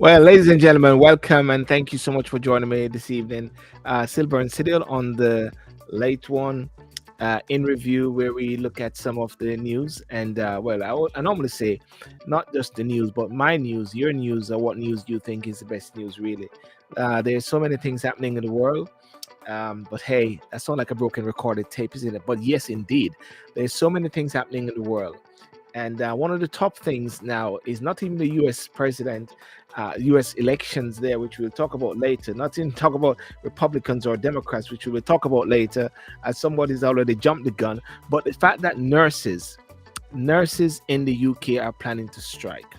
Well, ladies and gentlemen, welcome and thank you so much for joining me this evening. Silver and Cyril on the late one in review, where we look at some of the news. And I normally say not just the news, but my news, your news, or what news you think is the best news, really. There's so many things happening in the world. But hey, that sounds like a broken recorded tape, isn't it? But yes, indeed, there's so many things happening in the world. And one of the top things now is not even the U.S. president, U.S. elections there, which we'll talk about later. Not even talk about Republicans or Democrats, which we will talk about later, as somebody's already jumped the gun. But the fact that nurses in the UK are planning to strike.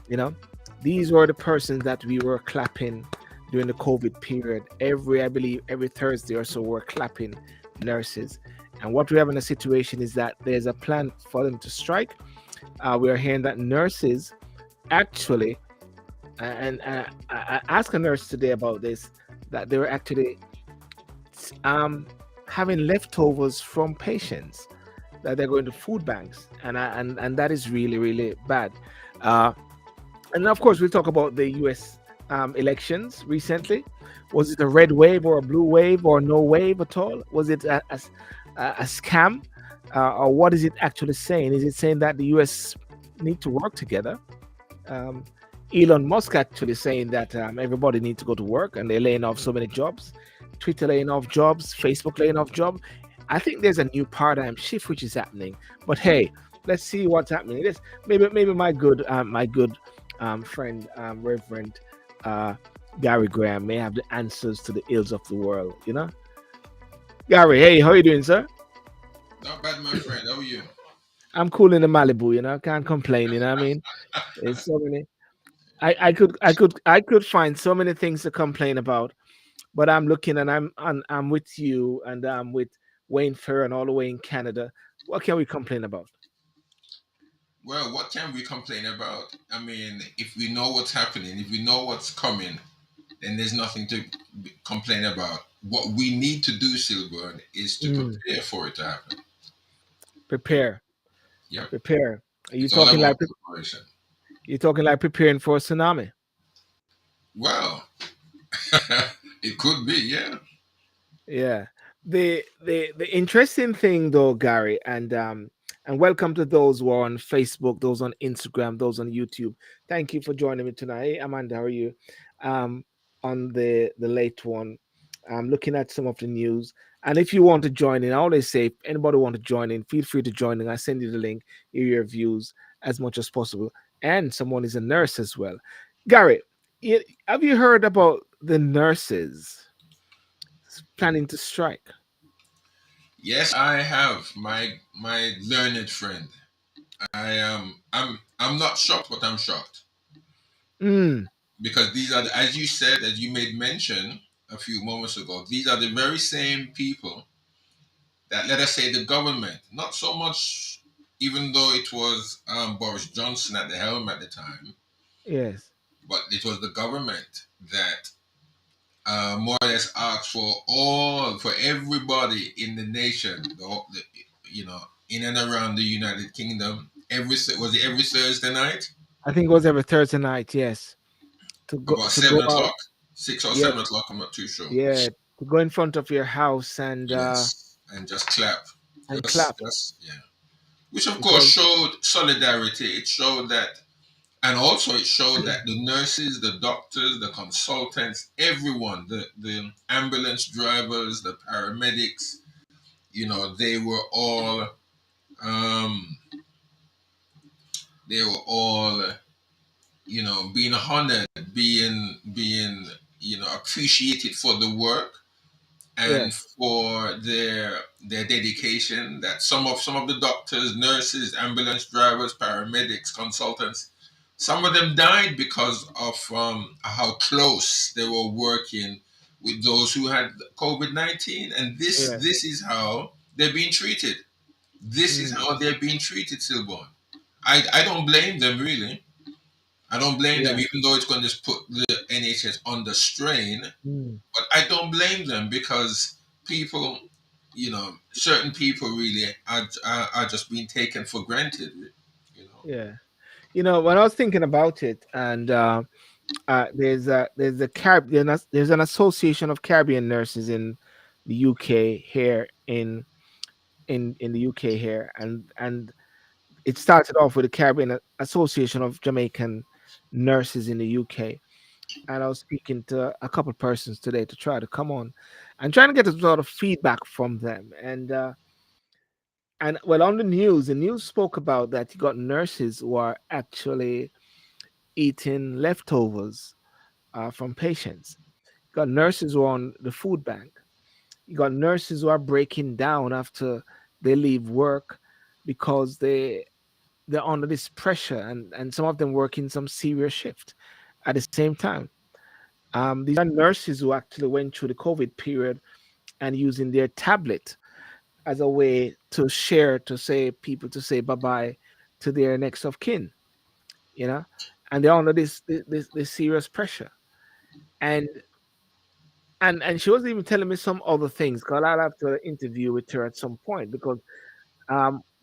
You know, these were the persons that we were clapping during the COVID period. I believe every Thursday or so, we're clapping nurses. And what we have in a situation is that there's a plan for them to strike. We are hearing that nurses actually, and I asked a nurse today about this, that they were actually having leftovers from patients, that they're going to food banks, and that is really, really bad. And of course, we'll talk about the U.S. Elections recently. Was it a red wave or a blue wave or no wave at all? Was it a scam, or what is it actually saying? Is it saying that the US need to work together? Elon Musk actually saying that everybody needs to go to work, and they're laying off so many jobs. Twitter laying off jobs, Facebook laying off jobs. I think there's a new paradigm shift which is happening. But hey, let's see what's happening. This maybe my good friend Reverend uh, Gary Graham may have the answers to the ills of the world. You know, Gary. Hey, how you doing, sir? Not bad, my friend. How are you? I'm cool in the Malibu. You know, can't complain. You know what I mean? There's so many. I could find so many things to complain about, but I'm looking and I'm with you and I'm with Wayne Fair and all the way in Canada. What can we complain about? Well, what can we complain about? I mean, if we know what's happening, if we know what's coming, then there's nothing to complain about. What we need to do, Silver, is to Mm, prepare for it to happen. prepare, Yep. prepare. Are you It's all talking about like preparation. you're talking like preparing for a tsunami? Well, it could be, yeah. Yeah. The interesting thing though, Gary, and welcome to those who are on Facebook, those on Instagram, those on YouTube. Thank you for joining me tonight. Hey, Amanda, how are you? Um, on the late one. I'm looking at some of the news. And if you want to join in, I always say if anybody want to join in, feel free to join in. I send you the link, hear your views as much as possible. And someone is a nurse as well. Gary, have you heard about the nurses planning to strike? Yes, I have my learned friend. I'm not shocked, but I'm shocked Mm, because these are, as you said, as you made mention a few moments ago, these are the very same people that, let us say, the government, not so much, even though it was Boris Johnson at the helm at the time, yes, but it was the government that more or less asked for everybody in the nation, you know, in and around the United Kingdom. Was it every Thursday night? I think it was every Thursday night. Yes, About to go seven out. o'clock, 6 or Yeah, 7 o'clock. I'm not too sure. yeah, to go in front of your house Yes, and just clap, and clap just yeah. Which of course because showed solidarity. It showed that, and also it showed that the nurses, the doctors, the consultants, everyone, the ambulance drivers, the paramedics, they were all um, being honored, being appreciated for the work and yes, for their dedication. That some of the doctors, nurses, ambulance drivers, paramedics, consultants, some of them died because of how close they were working with those who had COVID-19, and yes, this is how they're being treated. This is mm, how they're being treated, Silborn. I don't blame them really. I don't blame them, yeah, even though it's going to put the NHS under strain. mm, But I don't blame them because people, certain people really are just being taken for granted. You know. yeah. You know, when I was thinking about it, and there's a Caribbean, there's an association of Caribbean nurses in the UK here in the UK here, and it started off with the Caribbean Association of Jamaican Nurses in the UK. And I was speaking to a couple persons today to try to come on and trying to get a sort of feedback from them. And well, on the news spoke about that you got nurses who are actually eating leftovers from patients. You got nurses who are on the food bank. You got nurses who are breaking down after they leave work because they're under this pressure, and some of them working some serious shift at the same time. These are nurses who actually went through the COVID period and using their tablet as a way to share, to say people to say bye bye to their next of kin, you know, and they're under this serious pressure. And and she was even telling me some other things. Cause I'll have to interview with her at some point because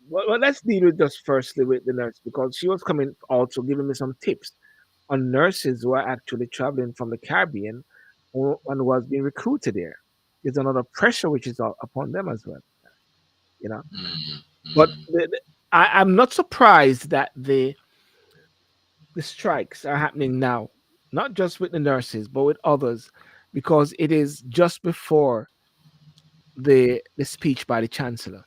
let's deal with just firstly with the nurse because she was coming also giving me some tips on nurses who are actually traveling from the Caribbean and was being recruited there. There's another pressure which is upon them as well, you know. Mm, But mm. I'm not surprised that the strikes are happening now, not just with the nurses, but with others, because it is just before the speech by the chancellor.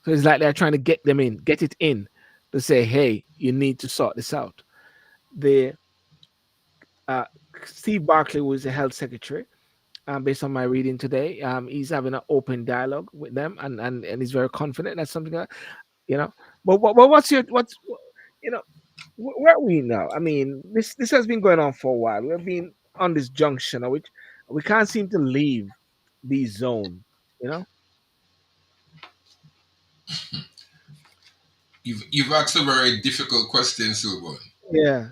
So it's like they're trying to get them in, get it in, to say, hey, you need to sort this out. The uh, Steve Barclay, who is the health secretary, based on my reading today, he's having an open dialogue with them, and he's very confident. That's something that, you know. But what's your what's you know where are we now? I mean, this has been going on for a while. We've been on this junction, which we can't seem to leave the zone. You know? You've asked a very difficult question, Silver, Yeah,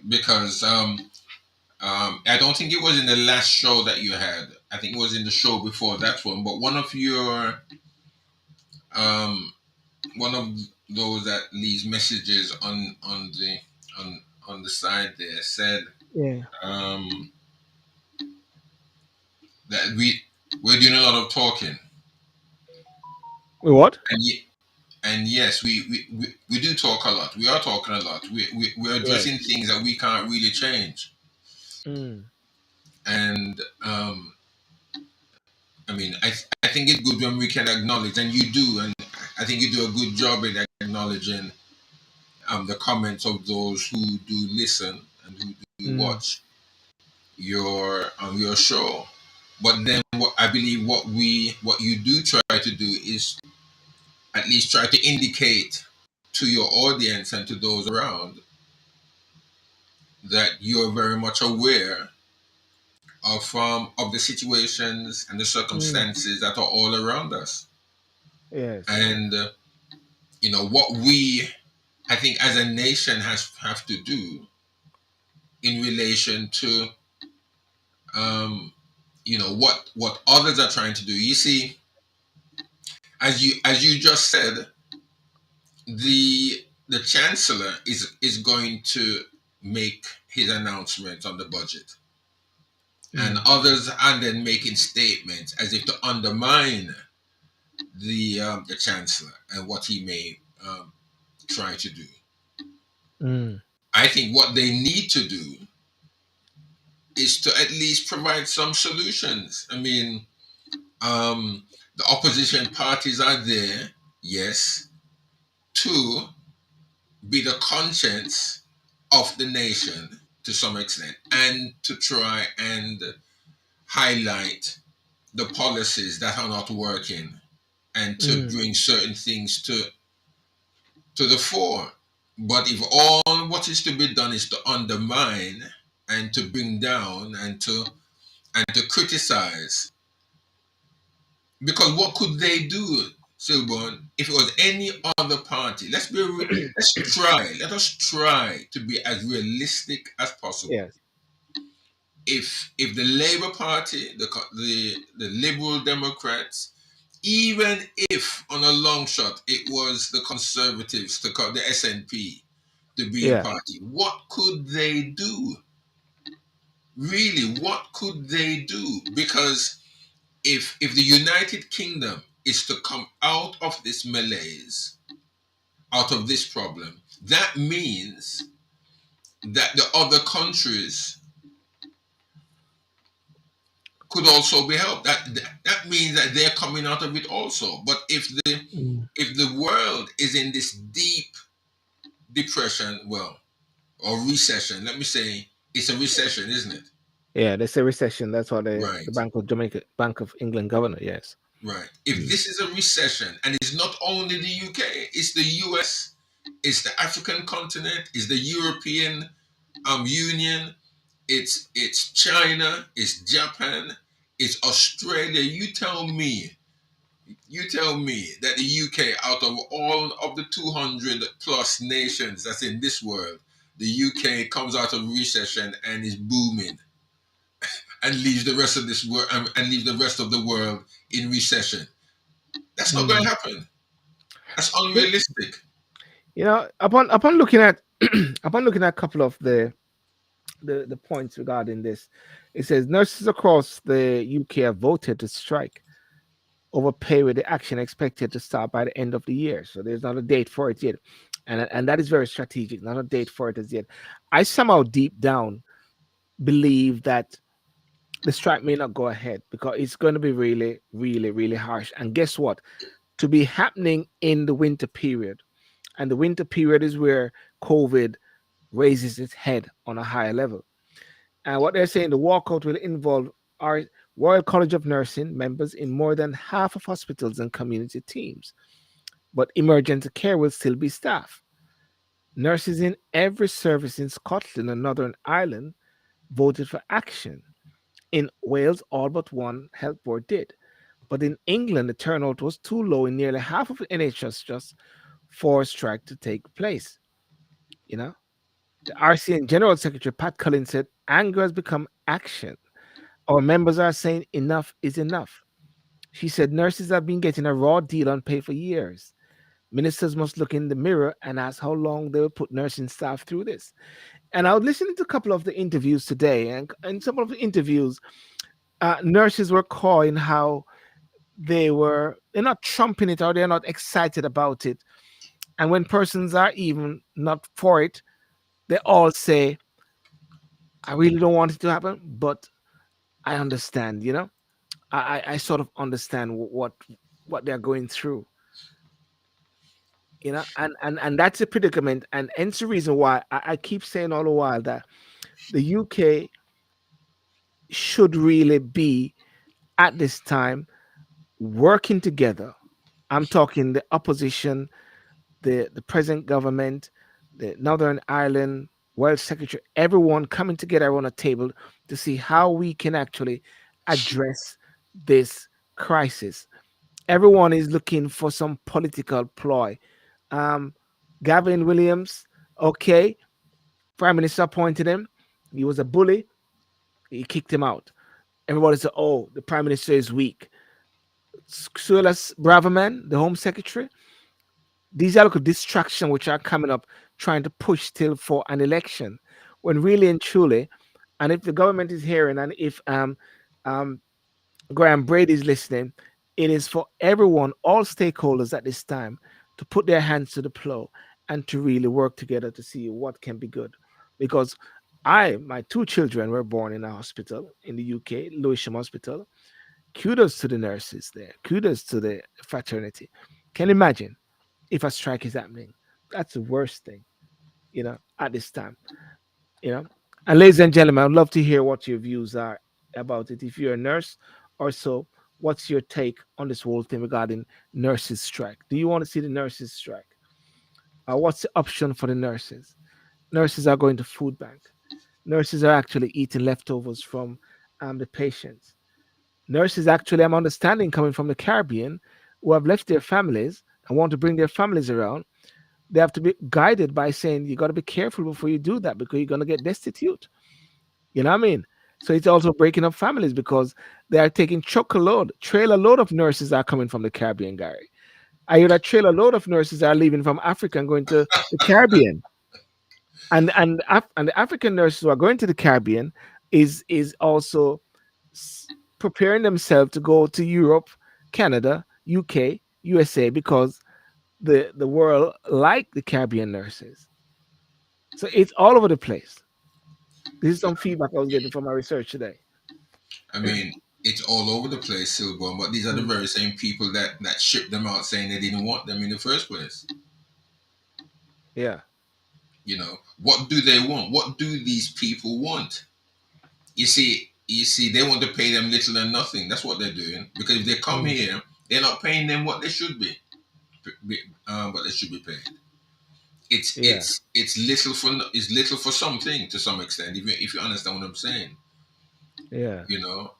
because I don't think it was in the last show that you had. I think it was in the show before that one. But um, one of those that leaves messages on on the side there said yeah. um, that we're doing a lot of talking, Wait, what? and and yes, we do talk a lot. We are talking a lot. We're addressing Yes. things that we can't really change, Mm, and I mean, I think it's good when we can acknowledge, and you do, and I think you do a good job in acknowledging the comments of those who do listen and who do mm, watch your show. But then, what I believe what you do try to do is at least try to indicate to your audience and to those around that you're very much aware of the situations and the mm, circumstances that are all around us, yes. and what we I think as a nation have to do in relation to um, what others are trying to do. You see, as you just said, the chancellor is going to make his announcement on the budget, and Mm, others are then making statements as if to undermine the chancellor and what he may try to do. mm, I think what they need to do is to at least provide some solutions. I mean, the opposition parties are there, yes, to be the conscience of the nation to some extent, and to try and highlight the policies that are not working, and to mm, bring certain things to the fore. But if all what is to be done is to undermine and to bring down and to criticize, because what could they do, Silborn, if it was any other party? Let us try to be as realistic as possible. yes. If the Labour Party, the Liberal Democrats, even if on a long shot it was the Conservatives, the SNP, to be in Yeah. party, what could they do? Really, what could they do? Because if the United Kingdom is to come out of this malaise, out of this problem, that means that the other countries could also be helped. That means that they're coming out of it also. But Mm, if the world is in this deep depression, well, or recession, let me say it's a recession, isn't it? yeah, there's a recession. That's what the Right. Bank of Jamaica, Bank of England governor. Yes. Right. If Mm, this is a recession, and it's not only the UK, it's the US, it's the African continent, it's the European Union, it's China, it's Japan, it's Australia. You tell me that the UK, out of all of the 200 plus nations that's in this world, the UK comes out of recession and is booming, and leaves the rest of this world and leaves the rest of the world in recession. That's not going mm. to happen. That's You, unrealistic. upon looking at upon looking at a couple of the points regarding this, it says nurses across the UK have voted to strike over pay with the action expected to start by the end of the year. So there's not a date for it yet, and that is very strategic. Not a date for it as yet. I somehow deep down believe that the strike may not go ahead because it's going to be really, really, really harsh. And guess what? To be happening in the winter period, and the winter period is where COVID raises its head on a higher level. And what they're saying, the walkout will involve our Royal College of Nursing members in more than half of hospitals and community teams, but emergency care will still be staff. Nurses in every service in Scotland and Northern Ireland voted for action. In Wales, all but one health board did. But in England, the turnout was too low in nearly half of the NHS just for a strike to take place. You know, the RCN General Secretary Pat Cullen said anger has become action. Our members are saying enough is enough. She said nurses have been getting a raw deal on pay for years. Ministers must look in the mirror and ask how long they will put nursing staff through this. And I was listening to a couple of the interviews today, and in some of the interviews, nurses were calling how they're not trumping it or they're not excited about it. And when persons are even not for it, they all say, I really don't want it to happen, but I understand, you know? I sort of understand what they're going through, you know, and that's a predicament, and hence the reason why I keep saying all the while that the UK should really be at this time working together. I'm talking the opposition, the present government, the Northern Ireland World Secretary, everyone coming together around a table to see how we can actually address this crisis. Everyone is looking for some political ploy. Um, Gavin Williams, okay, Prime Minister appointed him. He was a bully. He kicked him out. Everybody said, "Oh, the Prime Minister is weak." Suelas Braverman, the Home Secretary, these are like distractions which are coming up, trying to push still for an election, when really and truly, and if the government is hearing, and if um Graham Brady is listening, it is for everyone, all stakeholders at this time, to put their hands to the plow and to really work together to see what can be good. Because my two children were born in a hospital in the UK, Lewisham Hospital. Kudos to the nurses there. Kudos to the fraternity. Can you imagine if a strike is happening? That's the worst thing, at this time, you know. And ladies and gentlemen, I'd love to hear what your views are about it. If you're a nurse or so, what's your take on this whole thing regarding nurses strike? Do you want to see the nurses strike? What's the option for the nurses? Nurses are going to food bank. Nurses are actually eating leftovers from the patients. Nurses actually, I'm understanding, coming from the Caribbean, who have left their families and want to bring their families around, they have to be guided by saying you got to be careful before you do that because you're going to get destitute. You know what I mean? So it's also breaking up families because they are taking trailer load of nurses are coming from the Caribbean, Gary. I hear that trailer load of nurses are leaving from Africa and going to the Caribbean, and the African nurses who are going to the Caribbean is also preparing themselves to go to Europe, Canada, UK, USA because the world like the Caribbean nurses. So it's all over the place. This is some feedback I was getting from my research today. I mean, it's all over the place, Silbon, but these are the Mm, very same people that shipped them out saying they didn't want them in the first place. yeah. What do they want? What do these people want? You see, they want to pay them little and nothing. That's what they're doing. Because if they come Mm, here, they're not paying them what they should what they should be paid. It's yeah. it's it's little for it's little for something to some extent. If you understand what I'm saying, Yeah. you know.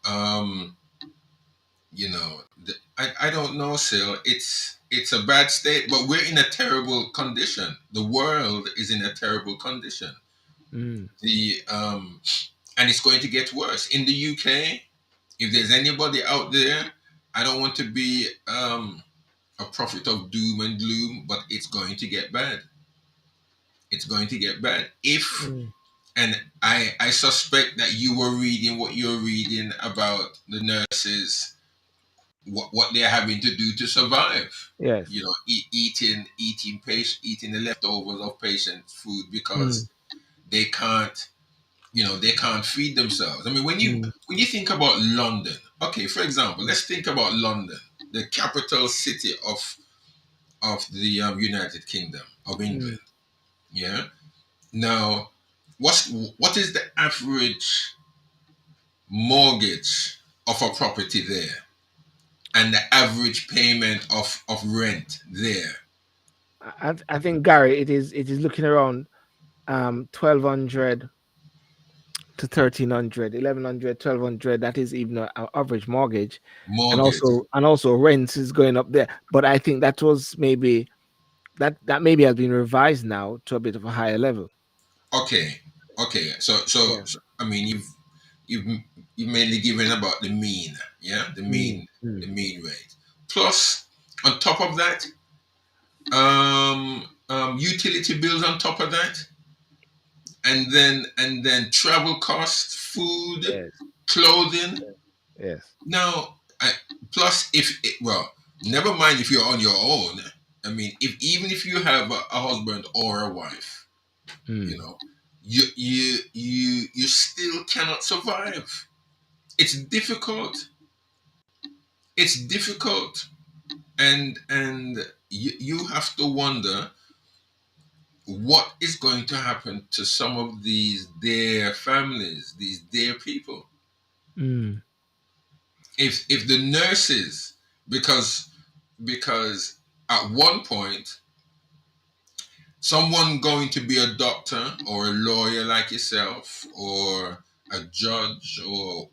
I don't know, Sil. It's a bad state, but we're in a terrible condition. The world is in a terrible condition. Mm, The And it's going to get worse in the UK. If there's anybody out there, I don't want to be a prophet of doom and gloom, but it's going to get bad. It's going to get bad. If mm, And I suspect that you were reading what you're reading about the nurses, what they're having to do to survive. yes. Eating the leftovers of patient food Mm, because they can't. They can't feed themselves. I mean, when you mm, when you think about London, okay, for example, let's think about London, the capital city of the United Kingdom of mm. England. Yeah. Now, what's what is the average mortgage of a property there, and the average payment of rent there? I think Gary, it is looking around 1200 to 1300, 1100, 1200. That is even an average mortgage, and Mortgage. also rents is going up there. But I think that was maybe that maybe has been revised now to a bit of a higher level. Okay. Okay. Yeah. I mean, you've you've mainly given about the mean, yeah, Mm, the mm. mean rate. Plus, on top of that, utility bills on top of that, and then travel costs, food, Yes. clothing. Yes. Now, plus well, never mind if you're on your own. I mean, if even if you have a husband or a wife, you Mm, know, you still cannot survive. It's difficult. It's difficult, and you have to wonder what is going to happen to some of these dear families, these dear people. mm. If the nurses, because at one point someone going to be a doctor or a lawyer like yourself, or a judge, or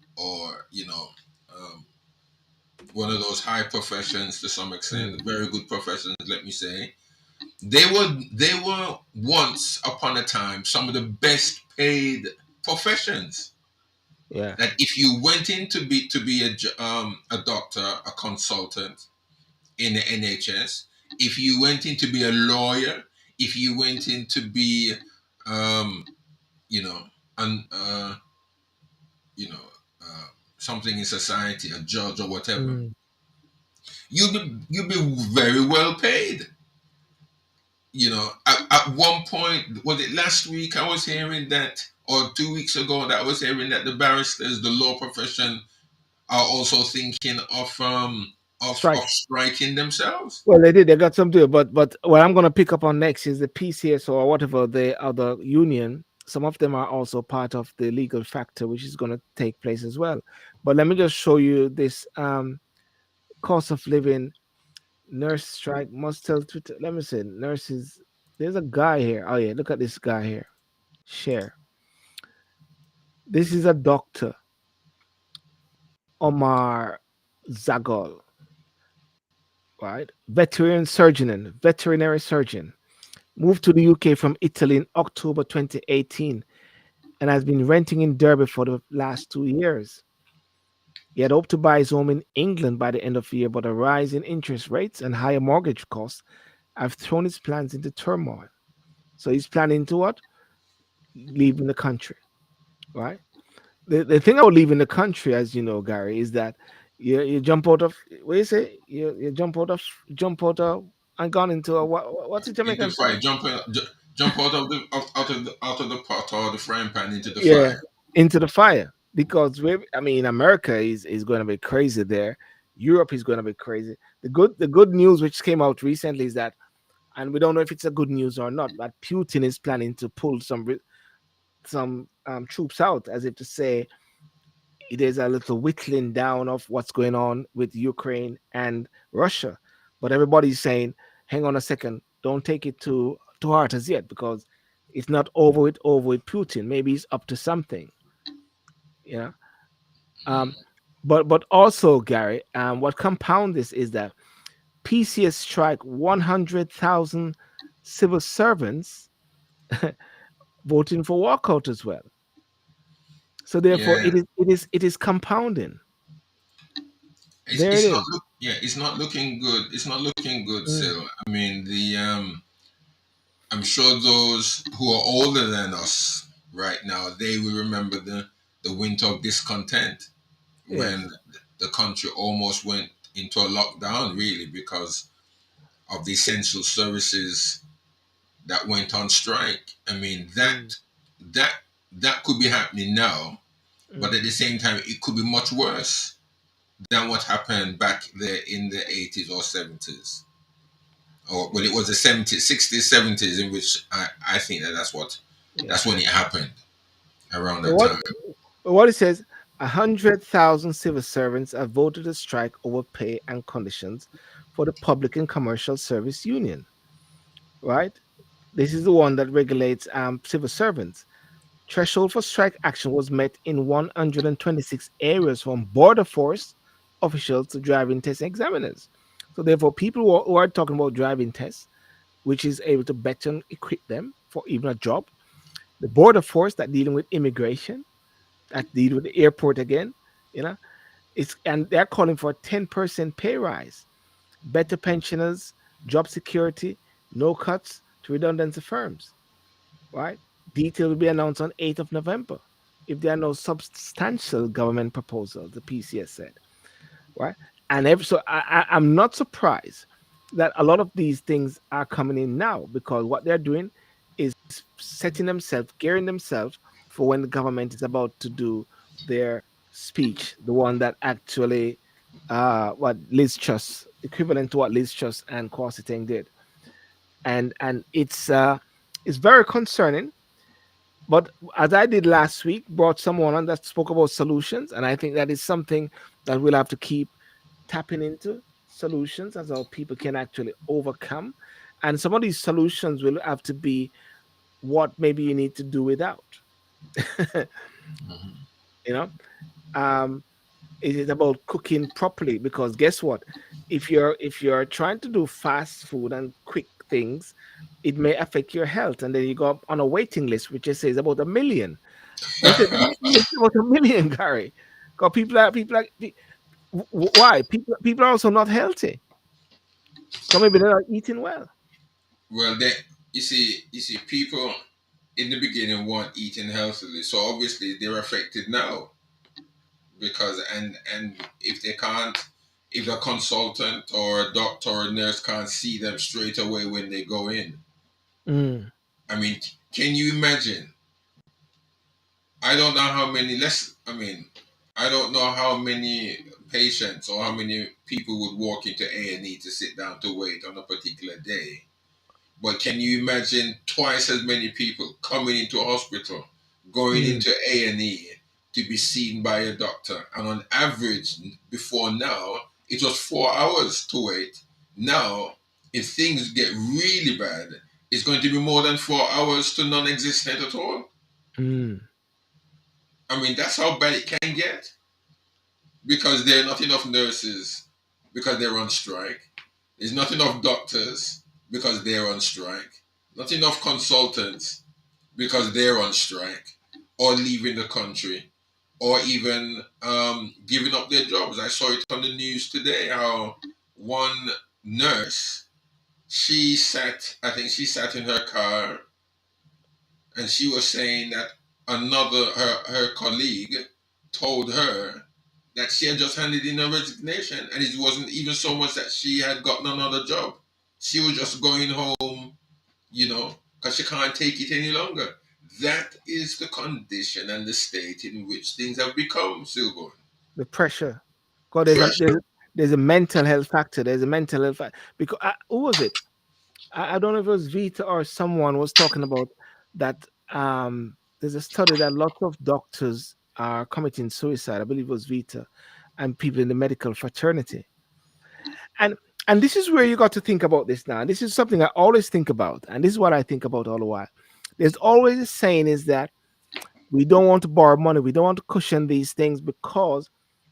one of those high professions, to some extent, Mm. very good professions, let me say. They were once upon a time some of the best paid professions. Yeah. That if you went in to be a doctor, a consultant in the NHS, if you went in to be a lawyer, if you went in to be, um, you know, an you know, uh, something in society, a judge or whatever, Mm. you'll be very well paid. At one point, was it last week? I was hearing that, or 2 weeks ago, that I was hearing that the barristers, the law profession, are also thinking of Strike. striking themselves. Well, they did. They got some deal, but what I'm going to pick up on next is the PCS or whatever the other union. Some of them are also part of the legal factor, which is going to take place as well. But let me just show you this cost of living nurse strike must tell Twitter. Let me see nurses. There's a guy here. Oh yeah, look at this guy here. Share. This is a doctor, Omar Zagol, right? Veterinary surgeon. Moved to the UK from Italy in October 2018 and has been renting in Derby for the last 2 years. He had hoped to buy his home in England by the end of the year, but a rise in interest rates and higher mortgage costs have thrown his plans into turmoil. So he's planning to what? Leaving the country, right? The thing about leaving the country, as you know, Gary, is that you jump out of what do you say? You jump out of and gone into a what's the Into Jamaican fire, saying? jump out of the pot or the frying pan into the Yeah, fire. into the fire because I mean America is going to be crazy there. Europe is going to be crazy. The good news which came out recently is that, and we don't know if it's a good news or not, but Putin is planning to pull some troops out, as if to say there's a little whittling down of what's going on with Ukraine and Russia. But everybody's saying, hang on a second, don't take it to heart as yet because it's not over with Putin. Maybe he's up to something, you know. Um, but also, Gary, what compound this is that PCS strike 100,000 civil servants voting for walkout as well. So therefore, Yeah, it is compounding. it's There it it's not is. look yeah, it's not looking good. It's not looking good, Mm, still. I mean, I'm sure those who are older than us right now, they will remember the winter of discontent, yes. when the country almost went into a lockdown, really, because of the essential services that went on strike. I mean, Mm, that that could be happening now, but at Mm. the same time, it could be much worse than what happened back there in the 80s or 70s. Or well, it was the 70s, 60s, 70s, in which I think Yeah. that's when it happened around So that what time. what it says, 100,000 civil servants have voted to strike over pay and conditions for the Public and Commercial Service Union, right? This is the one that regulates civil servants. Threshold for strike action was met in 126 areas, from border force officials to driving test examiners. So therefore, people who are talking about driving tests, which is able to better equip them for even a job, the border force that dealing with immigration, that deal with the airport again, you know, it's and they're calling for a 10% pay rise, better pensioners, job security, no cuts to redundancy firms, right? Details will be announced on 8th of November if there are no substantial government proposals, the PCS said, right? And so I'm not surprised that a lot of these things are coming in now, because what they're doing is setting themselves, gearing themselves for when the government is about to do their speech, the one that actually, what Liz Truss, equivalent to what Liz Truss and Kwasi Teng did, and it's very concerning. But as I did last week, brought someone on that spoke about solutions, and I think that is something that we'll have to keep tapping into, solutions as how people can actually overcome. And some of these solutions will have to be what maybe you need to do without. Mhm. you know, um, it is about cooking properly, because guess what? If you're trying to do fast food and quick things, it may affect your health, and then you go up on a waiting list, which just says about 1 million. They said it's about 1 million, Gary. Because why? People are also not healthy. Because maybe they're not eating well. Well, you see, people in the beginning weren't eating healthily, so obviously they're affected now because and if they can't, if a consultant or a doctor or a nurse can't see them straight away when they go in, Mm, I mean, can you imagine? I don't know how many less. I mean, I don't know how many patients or how many people would walk into A&E to sit down to wait on a particular day. But can you imagine twice as many people coming into a hospital, going mm, into A&E to be seen by a doctor? And on average, before now, it was 4 hours to wait. Now, if things get really bad, it's going to be more than 4 hours to non-existent at all. mm, I mean, that's how bad it can get because there are not enough nurses because they're on strike. There's not enough doctors because they're on strike. Not enough consultants because they're on strike or leaving the country or even giving up their jobs. I saw it on the news today how one nurse, I think she sat in her car and she was saying that her colleague told her that she had just handed in her resignation and it wasn't even so much that she had gotten another job. She was just going home, because she can't take it any longer. That is the condition and the state in which things have become, Silver. the pressure. Because Pressure. there's a mental health factor. There's a mental health factor. Because who was it? I don't know if it was Vita or someone was talking about that. There's a study that lots of doctors are committing suicide. I believe it was Vita, and people in the medical fraternity. And and this is where you got to think about this now. This is something I always think about, and this is what I think about all the while. There's always a saying is that we don't want to borrow money. We don't want to cushion these things, because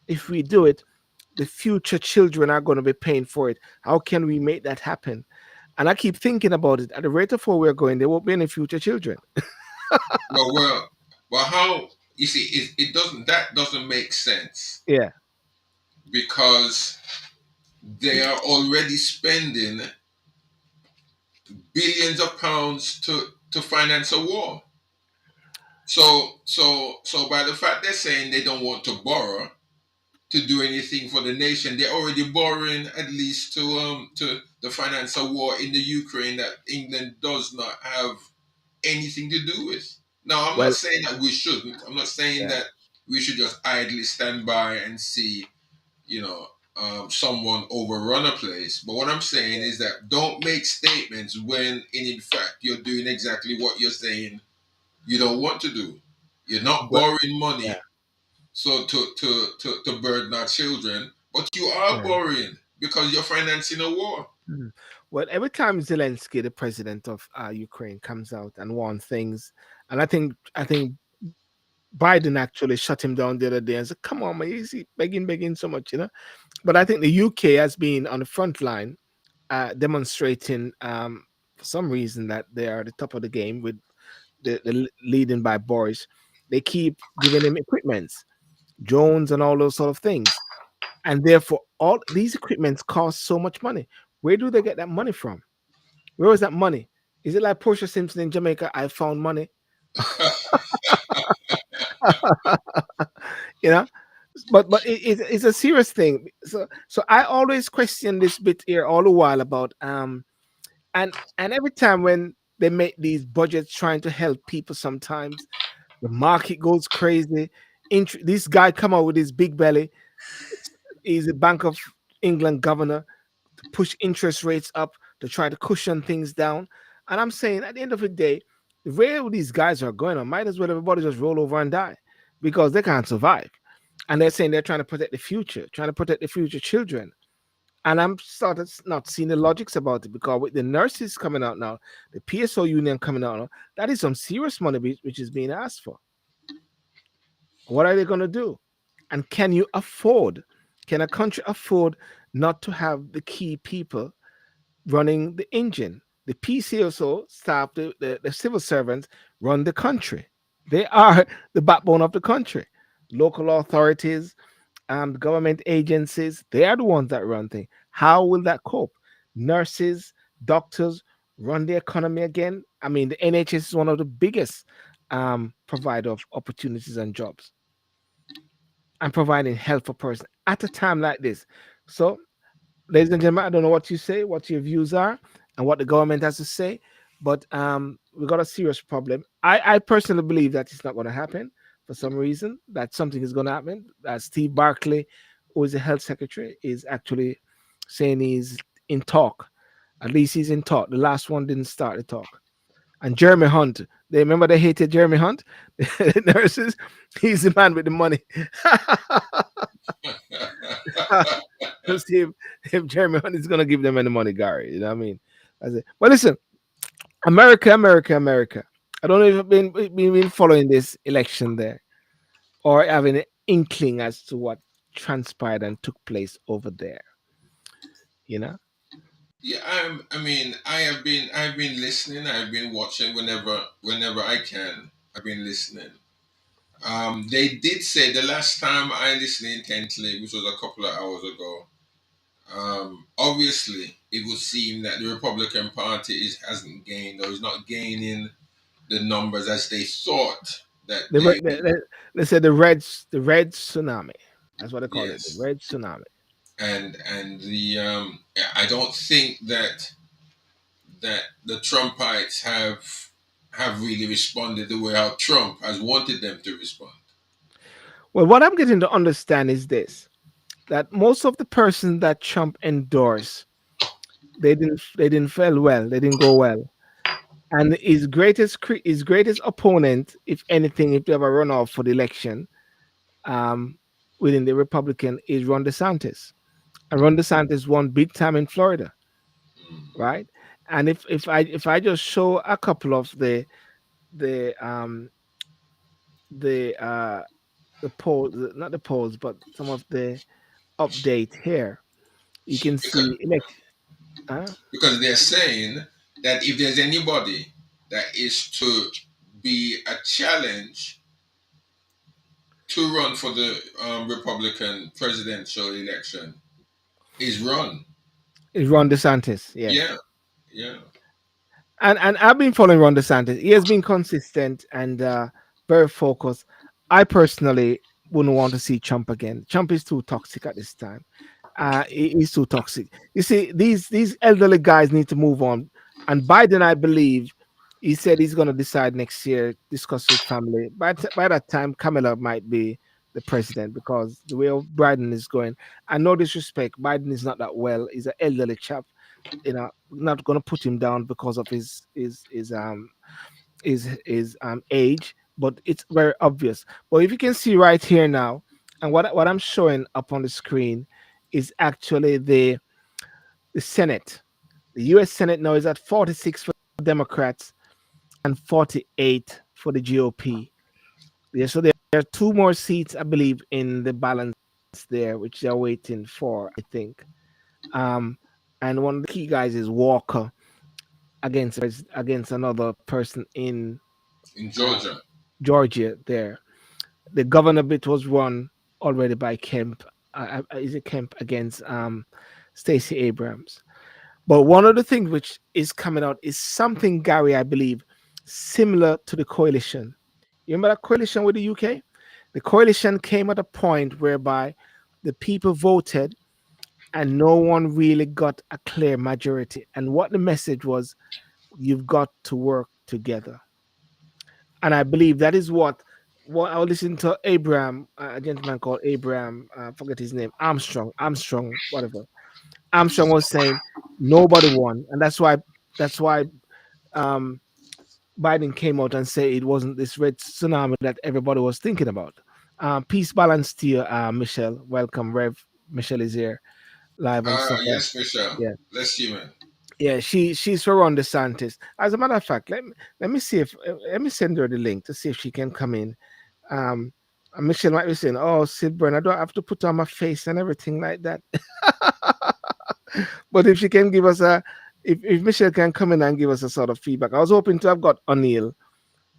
if we do it, the future children are going to be paying for it. How can we make that happen? And I keep thinking about it. At the rate of where we're going, there won't be any future children. Well, how you see that doesn't make sense Yeah, because they are already spending billions of pounds to finance a war. So by the fact they're saying they don't want to borrow to do anything for the nation, they're already borrowing at least to finance a war in the Ukraine that England does not have anything to do with. Now, I'm not Well, saying that we shouldn't. I'm not saying yeah, that we should just idly stand by and see, you know, someone overrun a place. But what I'm saying is that don't make statements when, in fact, you're doing exactly what you're saying you don't want to do. You're not but borrowing yeah, money so to burden our children, but you are yeah. borrowing because you're financing a war. Mhm. Well, every time Zelensky, the president of Ukraine, comes out and warns things, and I think Biden actually shut him down the other day and said, "Come on, man, he's begging so much, you know." But I think the UK has been on the front line, demonstrating for some reason that they are at the top of the game with the leading by Boris. They keep giving him equipments, drones, and all those sort of things, and therefore all these equipments cost so much money. Where do they get that money from? Where was that money? Is it like Portia Simpson in Jamaica? I found money. You know, but it's a serious thing. So I always question this bit here all the while about and every time when they make these budgets trying to help people, sometimes the market goes crazy. This guy come out with his big belly. He's a Bank of England governor to push interest rates up to try to cushion things down. And I'm saying at the end of the day, the way these guys are going on, might as well everybody just roll over and die because they can't survive. And they're saying they're trying to protect the future, trying to protect the future children. And I'm started not seeing the logics about it because with the nurses coming out now, the PSO union coming out now, that is some serious money which is being asked for. What are they going to do? And can you afford? Can a country afford not to have the key people running the engine? The PCSO staff, the civil servants run the country. They are the backbone of the country. Local authorities, government agencies, they are the ones that run things. How will that cope? Nurses, doctors run the economy again. I mean, the NHS is one of the biggest provider of opportunities and jobs and providing health for person at a time like this. So ladies and gentlemen, I don't know what you say, what your views are, and what the government has to say, but we got a serious problem. I personally believe that it's not going to happen for some reason. That something is going to happen. That Steve Barclay, who is the health secretary, is actually saying he's in talk. At least he's in talk. The last one didn't start the talk. And Jeremy Hunt, they remember they hated Jeremy Hunt, the nurses. He's the man with the money. Let's see if Jeremy Hunt is going to give them any money, Gary. You know what I mean? That's it. But listen, America, America, America. I don't know if you've been following this election there or having an inkling as to what transpired and took place over there. You know? Yeah, I mean, I've been listening. I've been watching whenever I can. I've been listening. They did say the last time I listened intently, which was a couple of hours ago. Obviously, it would seem that the Republican Party hasn't gained or is not gaining the numbers as they thought that The, they re- would. they said the red tsunami. That's what they call it, the Yes, red tsunami. and the I don't think that the Trumpites have really responded the way how Trump has wanted them to respond. Well, what I'm getting to understand is this: that most of the person that Trump endorsed, they didn't fare well, they didn't go well. And his greatest opponent, if anything, if they ever run off for the election, um, within the Republican, is Ron DeSantis. And Ron DeSantis won big time in Florida, Mm. right? And if I just show a couple of the the uh the polls, not the polls, but some of the update here, you can Because see election. Huh? because they're saying that if there's anybody that is to be a challenge to run for the Republican presidential election, is Ron. It's Ron DeSantis, Yeah, yes. yeah. And I've been following Ron DeSantis. He has been consistent and very focused. I personally wouldn't want to see Trump again. Trump is too toxic at this time. He's too toxic. You see, these elderly guys need to move on. And Biden, I believe, He said he's going to decide next year, discuss with family. By that time, Kamala might be the president because the way Biden is going, and no disrespect, Biden is not that well. He's an elderly chap. Not going to put him down because of his age, but it's very obvious. But if you can see right here now, and what I'm showing up on the screen is actually the Senate. The U.S. Senate now is at 46 for Democrats and 48 for the GOP. Yeah, so there are two more seats, I believe, in the balance there, which they're waiting for, I think. Um, and one of the key guys is Walker against another person in in uh, Georgia. Georgia. There, the governor bit was won already by Kemp. Is it Kemp against Stacey Abrams? But one of the things which is coming out is something, Gary, I believe, similar to the coalition. You remember that coalition with the UK? The coalition came at a point whereby the people voted and no one really got a clear majority. And what the message was, you've got to work together. And I believe that is what I was listening to Abraham, a gentleman called Abraham, forget his name, Armstrong, whatever. Armstrong was saying nobody won, and that's why um, Biden came out and said it wasn't this red tsunami that everybody was thinking about. Peace, balance to you, Michelle. Welcome, Rev. Michelle is here live and stuff. Yes, Michelle. Yeah, Bless you, man. yeah. She's for Ron DeSantis. As a matter of fact, let me see if let me send her the link to see if she can come in. Um, and Michelle might be saying, "Oh, Silburn, I don't have to put on my face and everything like that." But if she can give us if Michelle can come in and give us a sort of feedback, I was hoping to have got O'Neill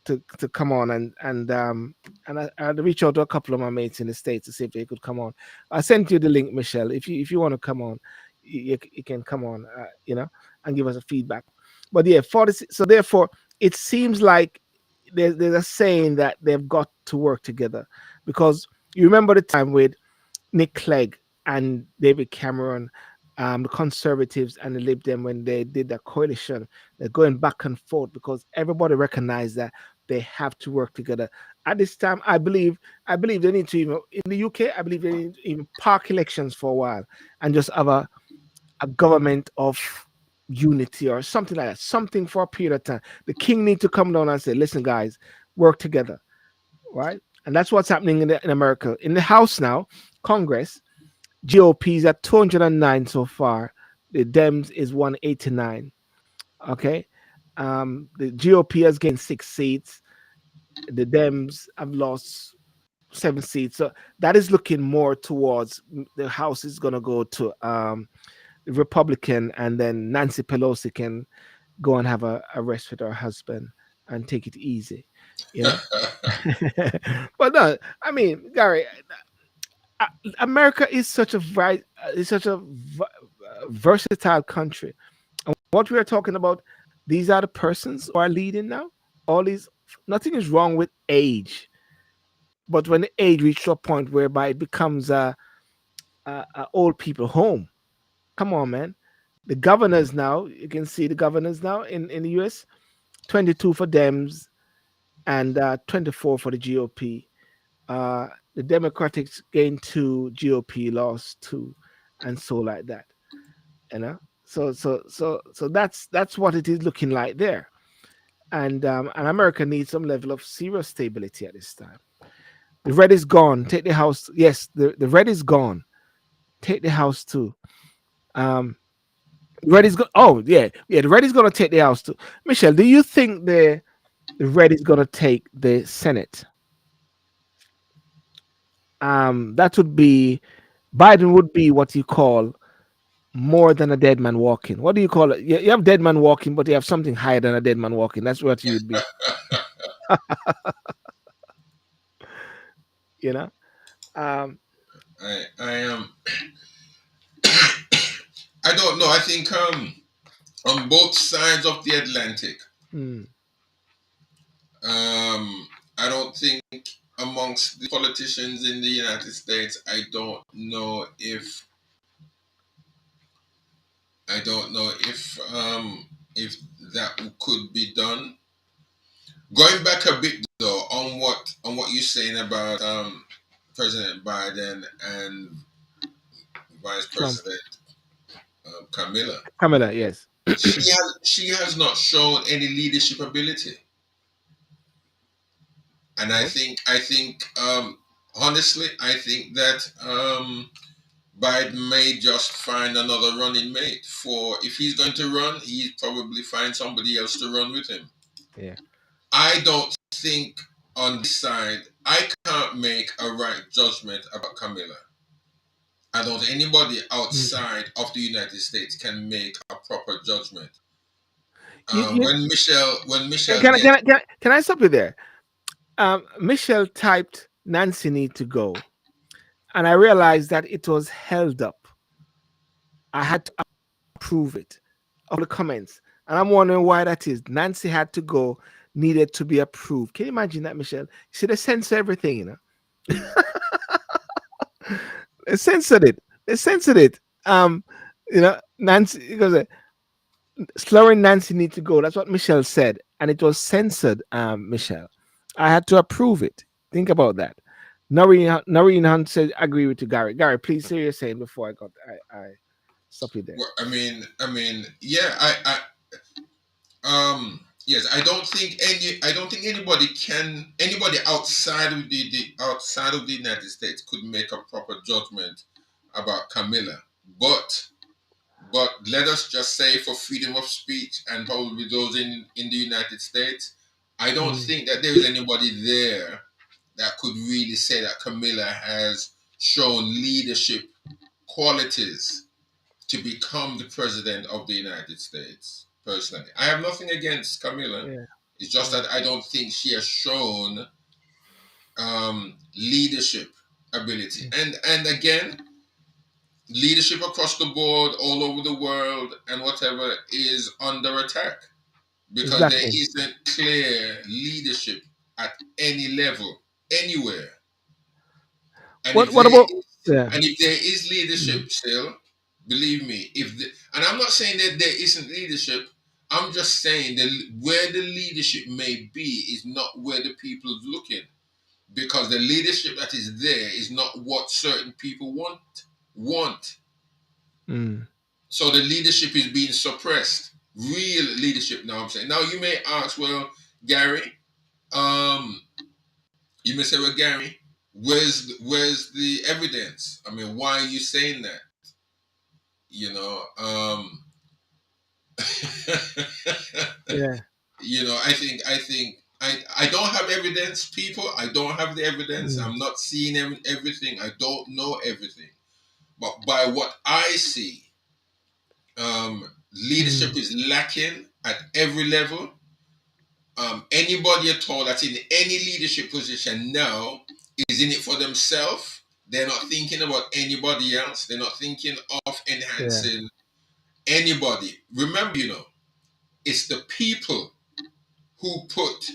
to come on and I'd reach out to a couple of my mates in the States to see if they could come on. I sent you the link, Michelle. If you want to come on, you can come on, and give us a feedback. But yeah, so therefore it seems like there's a saying that they've got to work together because you remember the time with Nick Clegg and David Cameron, the Conservatives and the Lib Dem when they did the coalition. They're going back and forth because everybody recognized that they have to work together. At this time, I believe they need to even in the UK. I believe they need to even park elections for a while and just have a government of unity or something like that, something for a period of time. The king need to come down and say, "Listen, guys, work together." Right? And that's what's happening in America. In the House now, Congress, GOP is at 209 so far. The Dems is 189. Okay. The GOP has gained 6 seats. The Dems have lost 7 seats. So that is looking more towards the House is going to go to the Republican, and then Nancy Pelosi can go and have a rest with her husband and take it easy, you know. But no, I mean, Gary, uh, America is such a versatile country. And what we are talking about, these are the persons who are leading now. All these, nothing is wrong with age, but when the age reaches to a point whereby it becomes a old people home. Come on, man. The governors now, you can see the governors now in the US, 22 for Dems and 24 for the GOP. The Democrats gained 2, GOP lost 2, and so like that. You know, so that's what it is looking like there. And America needs some level of serious stability at this time. The red is gone. Take the house. Yes, the red is gone. Take the house too. Um, red is go. Oh yeah. The red is gonna take the house too. Michelle, do you think the red is gonna take the Senate? That would be Biden would be what you call more than a dead man walking. What do you call it? You have dead man walking, but you have something higher than a dead man walking. That's what you would be. You know. Um, I am. I don't know. I think on both sides of the Atlantic, hmm, I don't think amongst the politicians in the United States, I don't know if that could be done. Going back a bit though on what you're saying about President Biden and Vice Trump. President Camilla, Kamala, yes. she has not shown any leadership ability, and Oh, I think honestly I think that Biden may just find another running mate for if he's going to run, he'd probably find somebody else to run with him. yeah. I don't think on this side I can't make a right judgment about Camilla. I don't think anybody Mm. outside of the United States can make a proper judgment. You, When Michelle can, I- gets can, I- can, I- can I stop you there? Michelle typed Nancy need to go, and I realized that it was held up. I had to approve it of the comments, and I'm wondering why that is. Nancy had to go, needed to be approved. Can you imagine that, Michelle? You see, they censor everything, They censored it. They censored it. Nancy because slurring Nancy need to go. That's what Michelle said, and it was censored. Michelle, I had to approve it. Think about that. Noreen Hunt said, "Agree with you, Gary. Gary, please say what you're saying before I stop you there." well, yeah, yes, I don't think anybody outside of the outside of the United States could make a proper judgment about Camilla. But let us just say for freedom of speech and probably those in the United States, I don't Mm, think that there is anybody there that could really say that Camilla has shown leadership qualities to become the president of the United States. Personally, I have nothing against Camilla. yeah, It's just yeah, that I don't think she has shown leadership ability. mm. And again, leadership across the board, all over the world, and whatever is under attack because there Exactly. isn't clear leadership at any level, anywhere. And What if what there about is, yeah? and if there is Mm, leadership still, believe me, and I'm not saying that there isn't leadership. I'm just saying that where the leadership may be is not where the people are looking because the leadership that is there is not what certain people want. mm, So the leadership is being suppressed. Real leadership. Now I'm saying. Now you may ask, well, Gary, um, you may say, well, Gary, where's the evidence? I mean, why are you saying that? You know, yeah. I don't have evidence, people. I don't have the evidence. Mm, I'm not seeing everything. I don't know everything. But by what I see, leadership mm, is lacking at every level. Anybody at all that's in any leadership position now is in it for themselves. They're not thinking about anybody else. They're not thinking of yeah. enhancing anybody. Remember, it's the people who put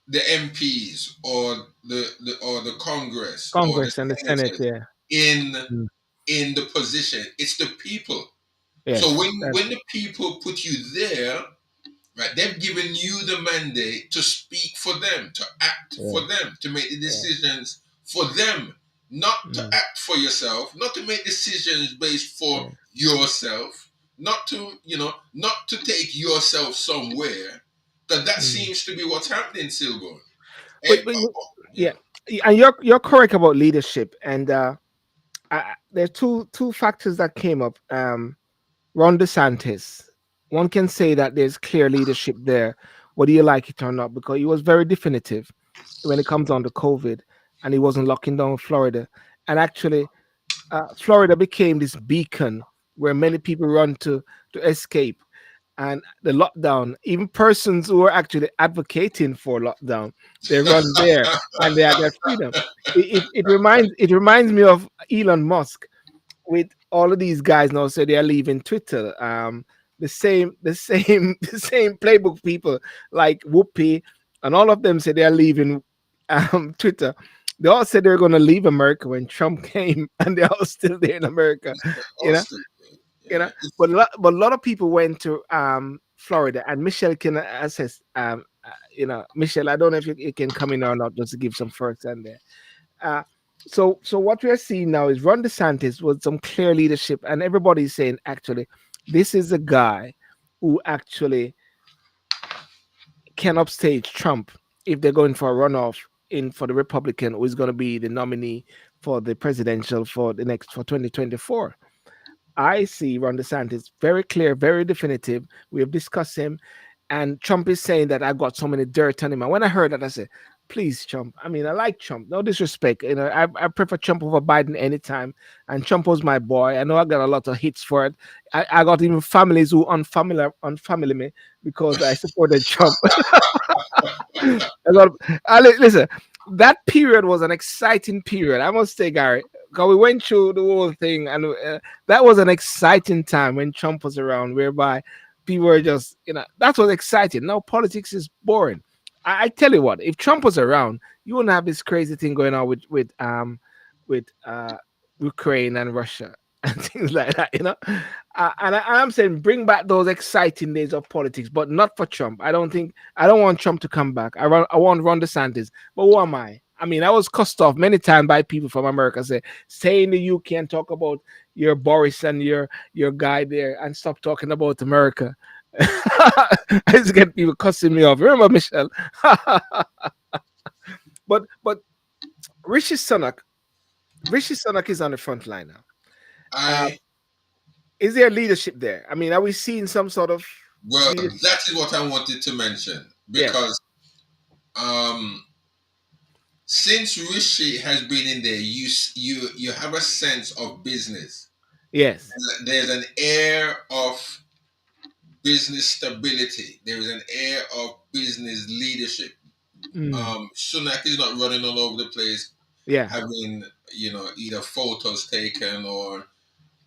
the MPs or the Congress or the Congress and the Senate. senators Yeah. in Mm, in the position. It's the people. So yes. when the people put you there, right, they've given you the mandate to speak for them, to act for Yeah. them, to make the Yeah. decisions for them, not to Mm, act for yourself, not to make decisions based for yeah. yourself, not to take yourself somewhere. Because that Mm. seems to be what's happening, Silver. But Yeah. yeah, and you're correct about leadership, and there's two factors that came up. Ron DeSantis, one can say that there's clear leadership there, whether you like it or not, because he was very definitive when it comes on to COVID, and he wasn't locking down Florida, and actually, Florida became this beacon where many people run to escape and the lockdown, even persons who are actually advocating for lockdown, they run there and they have their freedom. It reminds me of Elon Musk with all of these guys now say they are leaving Twitter. The same the same playbook people like Whoopi and all of them say they are leaving Twitter. They all said they were going to leave America when Trump came, and they're all still there in America. You know, Austin. you Yeah. know. But a lot of people went to Florida, and Michelle can assess Michelle, I don't know if you can come in or not, just to give some first and there. Uh, so what we are seeing now is Ron DeSantis with some clear leadership, and everybody's saying actually this is a guy who actually can upstage Trump if they're going for a runoff in for the Republican who is going to be the nominee for the presidential for the next for 2024. I see Ron DeSantis very clear, very definitive. We have discussed him, and Trump is saying that I got so many dirt on him. And when I heard that, I said, "Please, Trump. I mean, I like Trump. No disrespect. I prefer Trump over Biden anytime. And Trump was my boy. I know I got a lot of hits for it. I got even families who unfamily me because I supported Trump. Listen, that period was an exciting period. I must say, Gary, because we went through the whole thing, and that was an exciting time when Trump was around, whereby people were just, that was exciting. Now politics is boring. I tell you what, if Trump was around, you wouldn't have this crazy thing going on with Ukraine and Russia and things like that. I'm saying bring back those exciting days of politics, but not for Trump. I don't want Trump to come back. I want Ron DeSantis. But who am I? I mean, I was cussed off many times by people from America. Say in the UK and talk about your Boris and your guy there, and stop talking about America. I just get people cussing me off. Remember, Michelle? but Rishi Sunak, Rishi Sunak is on the front line now. Uh, I is there leadership there? I mean, are we seeing some sort of Well, leadership? that is what I wanted to mention Yes, because um, since Rishi has been in there, you have a sense of business. yes. There's an air of business stability. There is an air of business leadership. Mm, Sunak is not running all over the place, yeah. having either photos taken or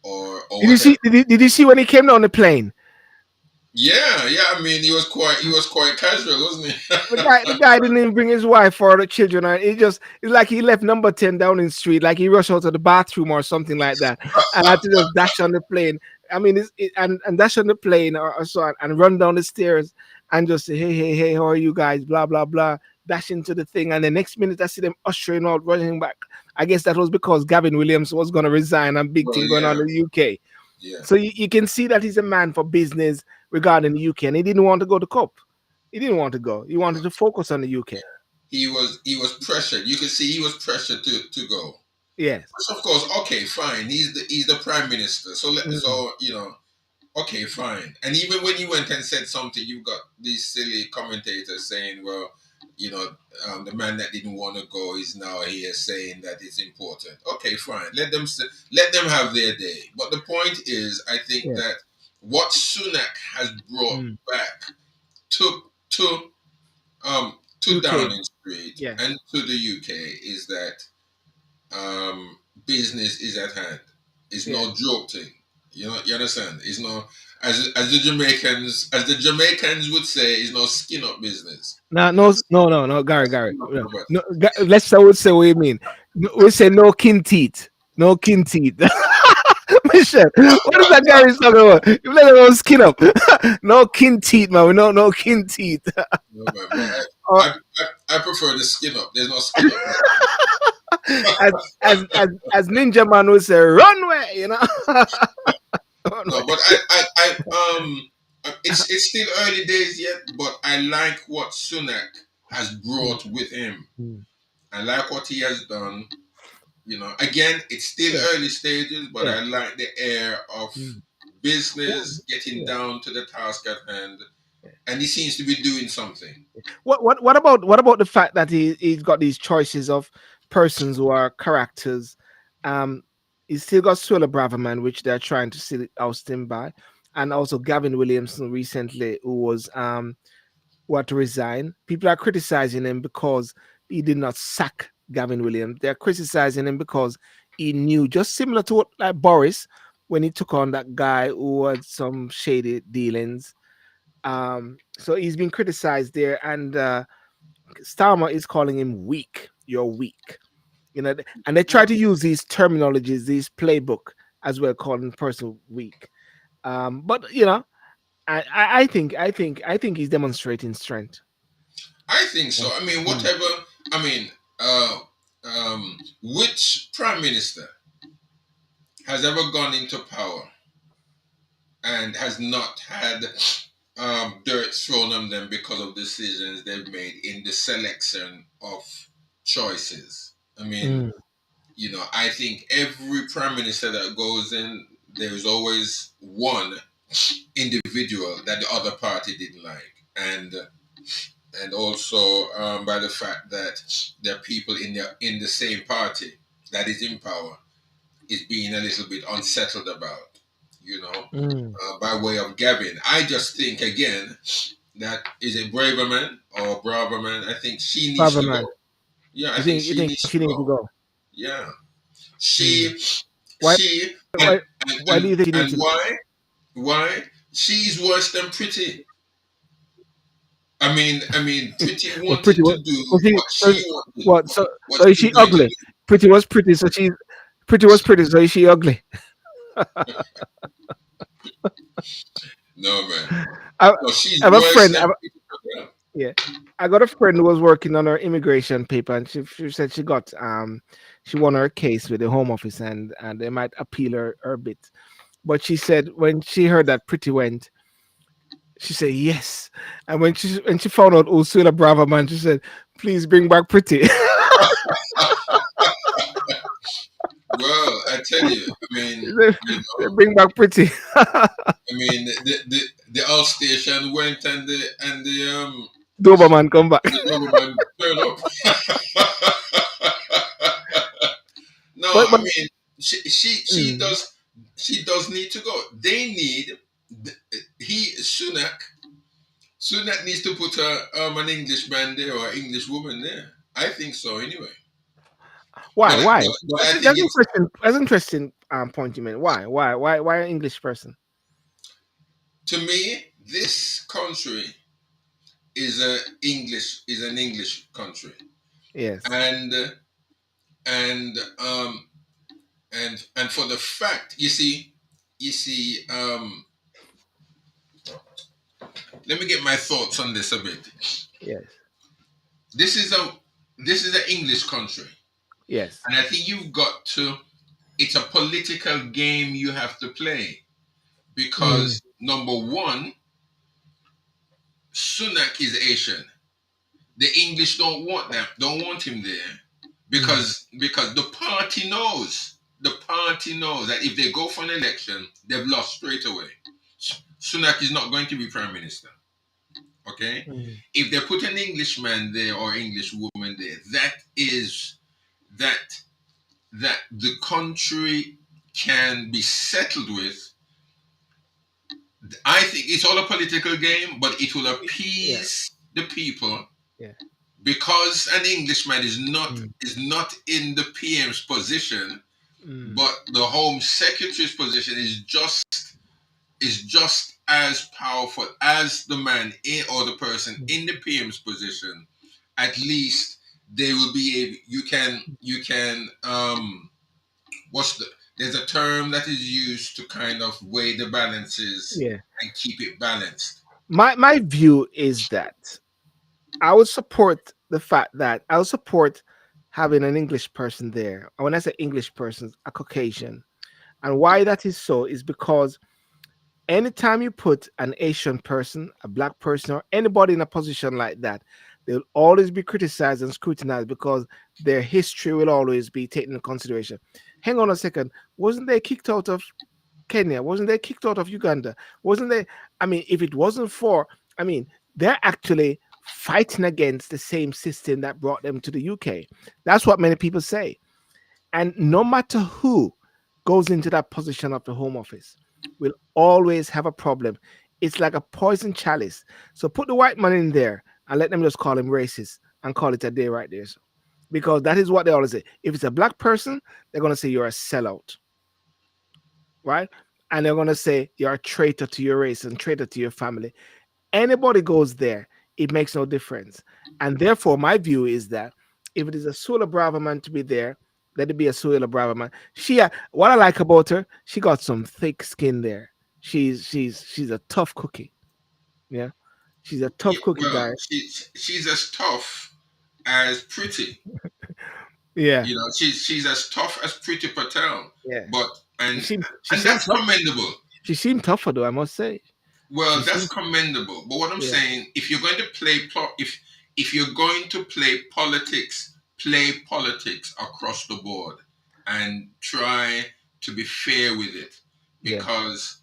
Did you whatever. see? Did you see when he came down the plane? Yeah, yeah. I mean, he was quite casual, wasn't he? The guy didn't even bring his wife or the children. And it's like he left number 10 down in the street, like he rushed out to the bathroom or something like that, and had to just dash on the plane. I mean, and dash on the plane or so, and run down the stairs and just say, hey, how are you guys? Blah blah blah. Dash into the thing, and the next minute I see them ushering out, running back. I guess that was because Gavin Williams was going to resign, and big Well, thing going on yeah, in the UK. yeah. So you can see that he's a man for business regarding the UK, and he didn't want to go to COP. He didn't want to go. He wanted to focus on the UK. He was pressured. You could see he was pressured to go. Yes. Which of course, okay, fine. He's the prime minister. Mm, Okay, fine. And even when you went and said something, you've got these silly commentators saying, well, you know, the man that didn't want to go is now here saying that it's important. Okay, fine. Let them have their day. But the point is, I think yeah. that what Sunak has brought Mm. back to UK. Downing Street Yeah. and to the UK is that um, business is at hand. It's Yeah. no joke thing. You understand? It's no as the Jamaicans would say, it's no skin up business. No, You know, no, Gary. skin up No, nobody. no, let's I would say what you mean. No, we say no kin teeth. No kin teeth. Michelle, what is that guy is talking about? You let him skin up. No kin teeth, man. We know no kin teeth. No, man. Or I prefer the skin up. There's no skin up. as as Ninja Man would say, runway. No, Runway. but it's still early days yet. But I like what Sunak has Mm, brought with him. mm. I like what he has done. Again, it's still Yeah, early stages, but yeah. I like the air of Mm. What, business getting yeah. down to the task at hand, and he seems to be doing something. What about the fact that he's got these choices of persons who are characters? Um, he's still got Swilla Braverman, which they're trying to still oust him by, and also Gavin Williamson recently, who had to resign. People are criticizing him because he did not sack Gavin Williams. They're criticizing him because he knew, just similar to what like Boris when he took on that guy who had some shady dealings. So he's been criticized there, and Starmer is calling him weak. You're weak. And they try to use these terminologies, these playbook as well, calling the person weak. But I think he's demonstrating strength. I think so. I mean, Mm, whatever. I mean, uh, which prime minister has ever gone into power and has not had dirt thrown on them because of decisions they've made in the selection of choices? I mean, mm, I think every prime minister that goes in, there's always one individual that the other party didn't like, and also by the fact that there are people in the same party that is in power is being a little bit unsettled about, mm. by way of Gavin. I just think again that is a Braverman or Braverman. I think she needs Bravo, to man. go. Yeah, I think You she think needs she to needs to go. go? Yeah, Mm. she Why? she Why? Why do you think she and needs to go? why? Why? She's worse than Pretty. I mean, Pretty Well, pretty. wanted to do Was she? what she wanted, What? So, what so is she was she going to ugly? do. Pretty was pretty, so she's pretty was pretty, so is she ugly? No, man. I, No, she's I have a worse friend. than Pretty. Yeah, I got a friend who was working on her immigration paper, and she said she won her case with the Home Office, and they might appeal her bit. But she said when she heard that Pretty went, she said yes, and when she found out Ursula Brava man, she said, "Please bring back Pretty." Well, I tell you, I She mean, said, you know, "Bring back Pretty." I mean, the all station went Doberman come back. the Doberman turned up. No, I But mean, mm, she does need to go. They need he Sunak needs to put an English man there or English woman there. I think so anyway. why? But Why? I think That's it's interesting. That's interesting. Point you made. Why? Why an English person? to me this country is an English country, Yes. and and um and for the fact you see, let me get my thoughts on this a bit. Yes. This is a this is an English country, Yes. and I think you've got to. It's a political game you have to play Mm, because number one, Sunak is Asian. The English don't want him there mm, because the party knows that if they go for an election, they've lost straight away. Sunak is not going to be prime minister. Okay, mm. if they put an Englishman there or English woman there, that is that that the country can be settled with. I think it's all a political game, but it will Yeah. appease the people Yeah. because an Englishman Mm, is not in the PM's position, mm, but the Home Secretary's position is just as powerful as the man in or the person mm. in the PM's position. At least they will be able. You can. What's the? There's a term that is used to kind of weigh the balances Yeah. and keep it balanced. My view is that I would support the fact that I would support having an English person there. And when I say English person, a Caucasian. And why that is so is because anytime you put an Asian person, a black person, or anybody in a position like that, they'll always be criticized and scrutinized because their history will always be taken into consideration. Hang on a second. Wasn't they kicked out of Kenya? Wasn't they kicked out of Uganda? Wasn't they? I mean, if it wasn't for, I mean, they're actually fighting against the same system that brought them to the UK. That's what many people say. And no matter who goes into that position of the Home Office, will always have a problem. It's like a poison chalice. So put the white man in there and let them just call him racist and call it a day right there. So, because that is what they always say. If it's a black person, they're going to say you're a sellout, right? And they're going to say you're a traitor to your race and traitor to your family. Anybody goes there, it makes no difference. And therefore, my view is that if it is a Sula Brava man to be there, let it be a Sula Brava man. What I like about her, she got some thick skin there. She's a tough cookie. Yeah. She's a Yeah, tough cookie, well, guy. she's as tough as pretty. Yeah, You know, she's as tough as Pretty Patel. yeah. But She and seemed she and seemed that's tough. commendable. She seemed tougher though, I must say. She Well, that's seemed commendable. But what I'm yeah, saying, if you're going to if you're going to play politics across the board and try to be fair with it, yeah. because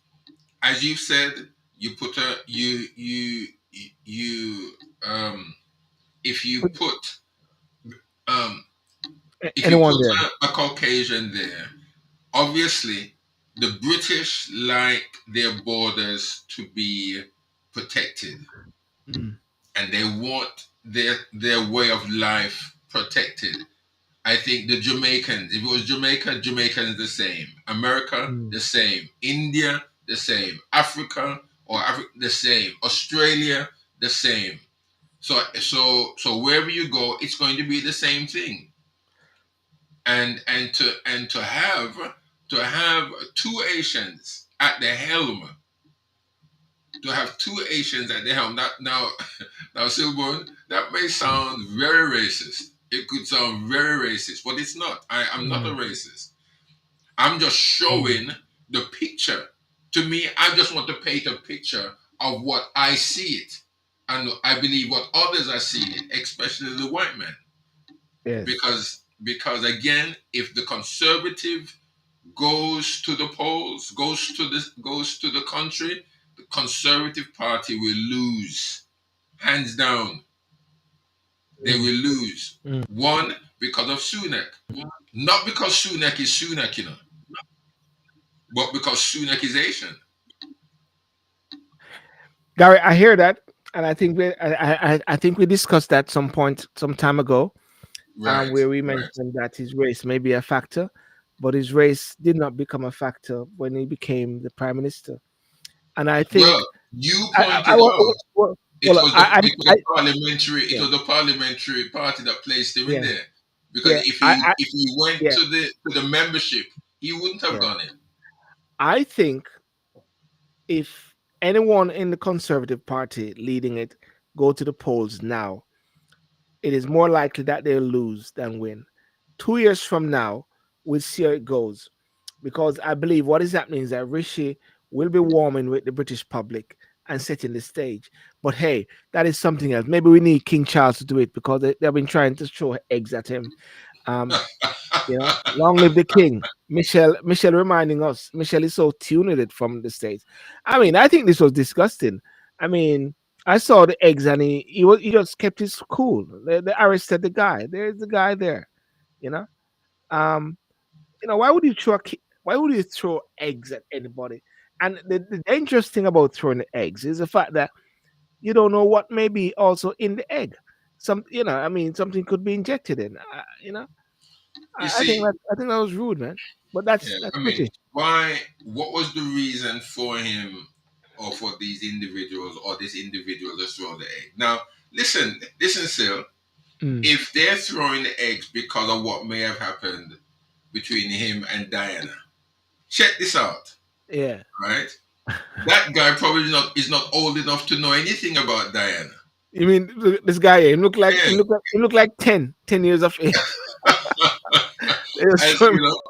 as you've said, you put a you if you Put put um if you anyone put there. a Caucasian there, obviously the British like their borders to be protected, Mm, and they want their way of life protected. I think the Jamaicans, if it was Jamaica, Jamaicans the same. America, mm, the same. India, the same. Africa the same. Australia, the same. So wherever you go, it's going to be the same thing. And to have two Asians at the helm, to have two Asians at the helm. That now, Silborn, that may sound very racist. It could sound very racist, but it's not. I'm not a mm, racist. I'm just mm. showing the picture. To me, I just want to paint a picture of what I see it, and I believe what others are seeing it, especially the white man. Yes. Because again, if the conservative goes to the polls, goes to the country, the Conservative Party will lose. Hands down, they Mm, will lose. mm. One, because of Sunak. Not because Sunak is Sunak, but because Sunak is Asian. Gary, I hear that, and I think I think we discussed that some point some time ago, Right, where we right. mentioned that his race may be a factor, but his race did not become a factor when he became the prime minister. And I think Well, you I pointed out well, it was a parliamentary it yeah, was a parliamentary party that placed him in yeah, there. Because yeah, I if he went yeah, to the membership, he wouldn't have yeah. gone in. I think if anyone in the Conservative Party leading it go to the polls now, it is more likely that they'll lose than win. 2 years from now, we'll see how it goes. Because I believe what is happening is that Rishi will be warming with the British public and setting the stage. But hey, that is something else. Maybe we need King Charles to do it because they've been trying to throw eggs at him. Um, long live the king. Michelle reminding us. Michelle is so tuned with it from the States. I mean, I think this was disgusting. I mean, I saw the eggs and he just kept his cool. They arrested the guy. There's the guy there. You know? Um, why would you why would you throw eggs at anybody? And the dangerous thing about throwing the eggs is the fact that you don't know what may be also in the egg. I mean, something could be injected in. You I see, I think that was rude, man. But yeah, that's I mean, British. what was the reason for him or for these individuals or this individual to throw the egg? Now, listen, Sil, Mm, if they're throwing the eggs because of what may have happened between him and Diana, check this out, yeah. right? That guy probably not is not old enough to know anything about Diana. You mean this guy here? Yeah, He looked like 10 years of age. They just as throw him- you know.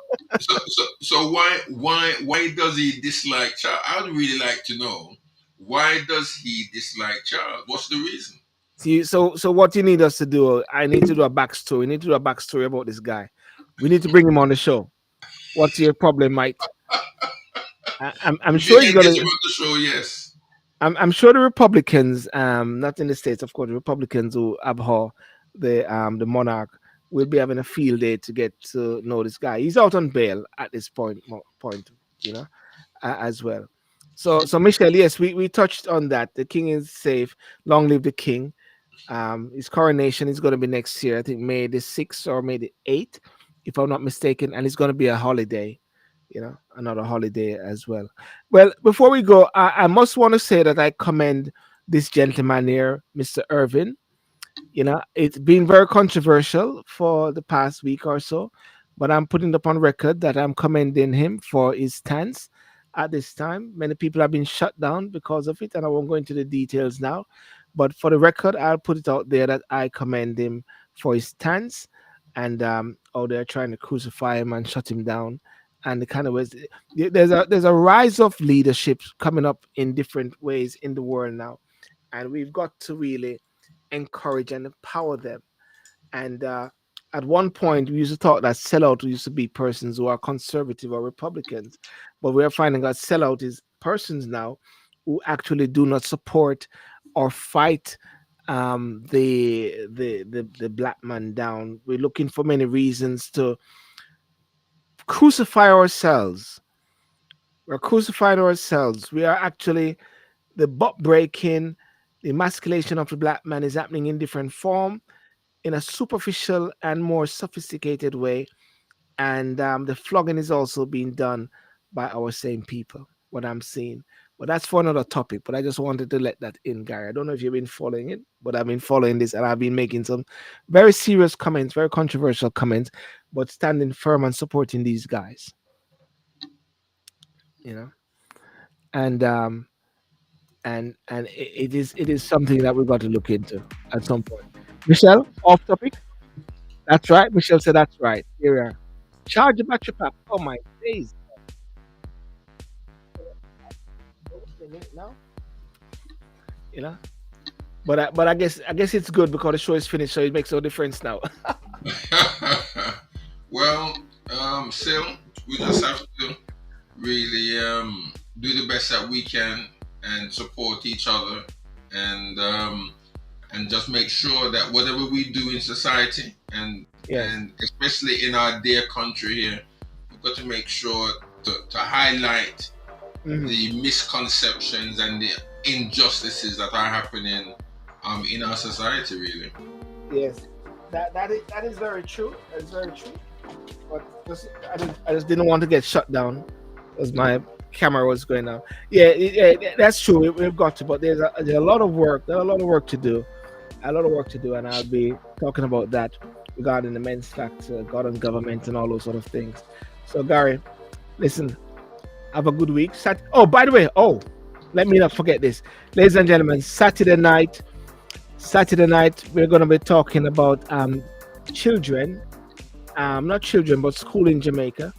So why does he dislike Charles? I'd really like to know, why does he dislike Charles? What's the reason? See, so what you need us to do? I need to do a backstory. We need to do a backstory about this guy. We need to bring him on the show. What's your problem, Mike? I'm If you sure he's can get gonna. him on the show, yes. I'm sure the Republicans, not in the states, of course, the Republicans who abhor the monarch will be having a field day to get to know this guy. He's out on bail at this point, you know, as well. So Michelle, yes, we touched on that. The king is safe. Long live the king. His coronation is going to be next year. I think May the 6th or May the 8th, if I'm not mistaken, and it's going to be a holiday. Another holiday as well. Well, before we go, I must want to say that I commend this gentleman here, Mr. Irvin. It's been very controversial for the past week or so, but I'm putting up on record that I'm commending him for his stance at this time. Many people have been shut down because of it, and I won't go into the details now. But for the record, I'll put it out there that I commend him for his stance, and oh, they're trying to crucify him and shut him down, and the kind of ways there's a rise of leadership coming up in different ways in the world now, and we've got to really encourage and empower them. And at one point, we used to thought that sellout used to be persons who are conservative or Republicans, but we are finding that sellout is persons now who actually do not support or fight the black man down. We're looking for many reasons to crucify ourselves. We're crucifying ourselves. We are actually the butt breaking, the emasculation of the black man is happening in different form, in a superficial and more sophisticated way, and the flogging is also being done by our same people. What I'm seeing, but that's for another topic. But I just wanted to let that in, Gary. I don't know if you've been following it, but I've been following this, and I've been making some very serious comments, very controversial comments, but standing firm and supporting these guys. You know, and it is something that we've got to look into at some point. Michelle, off topic. That's right. Michelle said that's right. Here we are. Charge the battery pack. Oh my days. Now, you know. But I guess it's good because the show is finished, so it makes no difference now. Well, still, we just have to really do the best that we can and support each other, and just make sure that whatever we do in society, Yes. and especially in our dear country here, we've got to make sure to highlight Hmm. the misconceptions and the injustices that are happening in our society, really. Yes. That is very true. That is very true. But I just didn't want to get shut down as my camera was going down. Yeah, that's true. We've got to, but there's a lot of work. There's a lot of work to do. A lot of work to do, and I'll be talking about that regarding the men's factor, God and government, and all those sort of things. So, Gary, listen, have a good week. Oh, by the way, let me not forget this, ladies and gentlemen. Saturday night, we're going to be talking about children, not children, but school in Jamaica.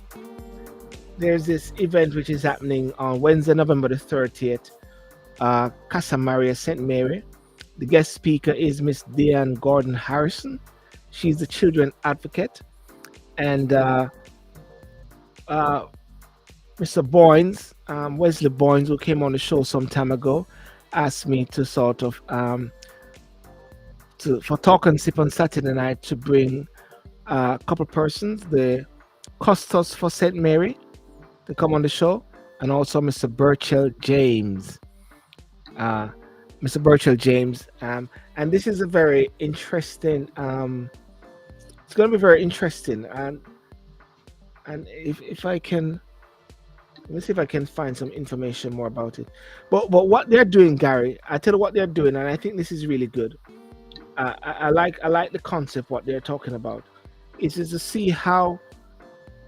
There's this event which is happening on Wednesday, November the 30th, Casa Maria St. Mary. The guest speaker is Miss Diane Gordon Harrison. She's the children advocate. And uh, Mr. Boynes, Wesley Boynes, who came on the show some time ago, asked me to sort of for talk and sip on Saturday night to bring a couple persons, the Custos for St. Mary, to come on the show, and also Mr. Burchell James. Uh, Mr. Burchell James. And this is a very interesting. It's going to be very interesting, and if I can, let me see if I can find some information more about it. But what they're doing, Gary, I tell you what they're doing, and I think this is really good. I like the concept what they're talking about. Is to see how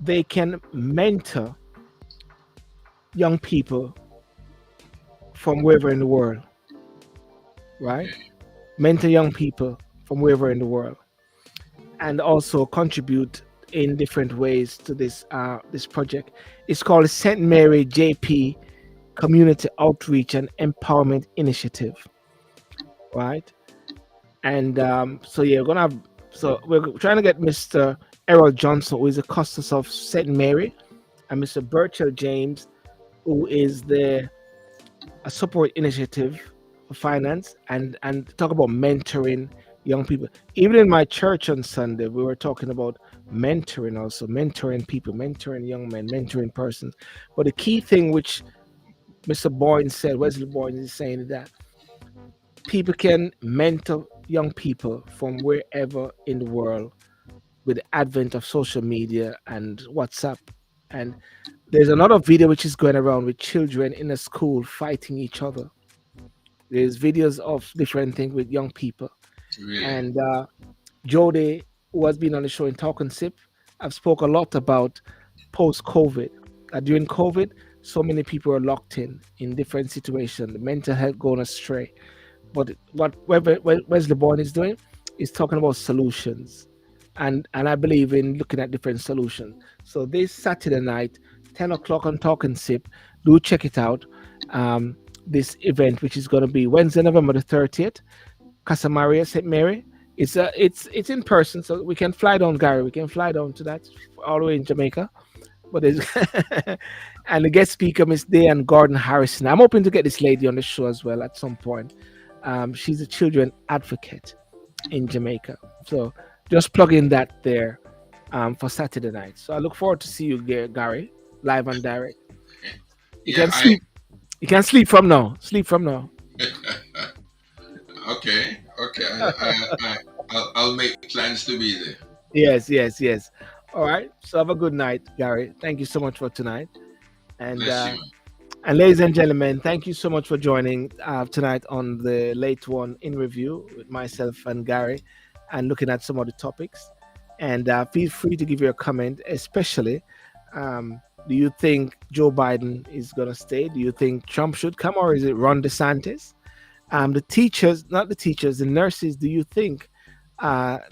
they can mentor young people from wherever in the world, right? Okay. Mentor young people from wherever in the world, and also contribute in different ways to this project. It's called St. Mary JP Community Outreach and Empowerment Initiative, right? And so yeah, we're trying to get Mr. Errol Johnson, who is the custos of St. Mary, and Mr. Burchell James, who is the a support initiative for finance, and talk about mentoring young people. Even in my church on Sunday, we were talking about mentoring, also mentoring people, mentoring young men, mentoring persons. But the key thing which Mr. Boyne said, Wesley Boyne is saying that people can mentor young people from wherever in the world with the advent of social media and WhatsApp. And there's another video which is going around with children in a school fighting each other. There's videos of different things with young people. Really. And Jody, who has been on the show in Talk and Sip, I've spoke a lot about post-COVID. During COVID, so many people are locked in different situations, the mental health going astray. But what Wesley Bourne is doing is talking about solutions, and I believe in looking at different solutions. So this Saturday night, 10 o'clock on Talk and Sip, do check it out. Um, this event, which is going to be Wednesday, November the 30th, Casa Maria, St. Mary. It's in person, so we can fly down, Gary. We can fly down to that all the way in Jamaica. But there's and the guest speaker, Miss Diane Gordon Harrison. I'm hoping to get this lady on the show as well at some point. She's a children advocate in Jamaica. So just plug in that there for Saturday night. So I look forward to see you, Gary, live and direct. You Yeah, can sleep. You can sleep from now. Sleep from now. okay, okay. I'll make plans to be there. Yes, yes, yes. All right. So have a good night, Gary. Thank you so much for tonight. And Bless uh, you. and ladies and gentlemen, thank you so much for joining tonight on the late one in review with myself and Gary, and looking at some of the topics. And feel free to give your comment, especially. Do you think Joe Biden is going to stay? Do you think Trump should come, or is it Ron DeSantis? The teachers, not the teachers, the nurses, do you think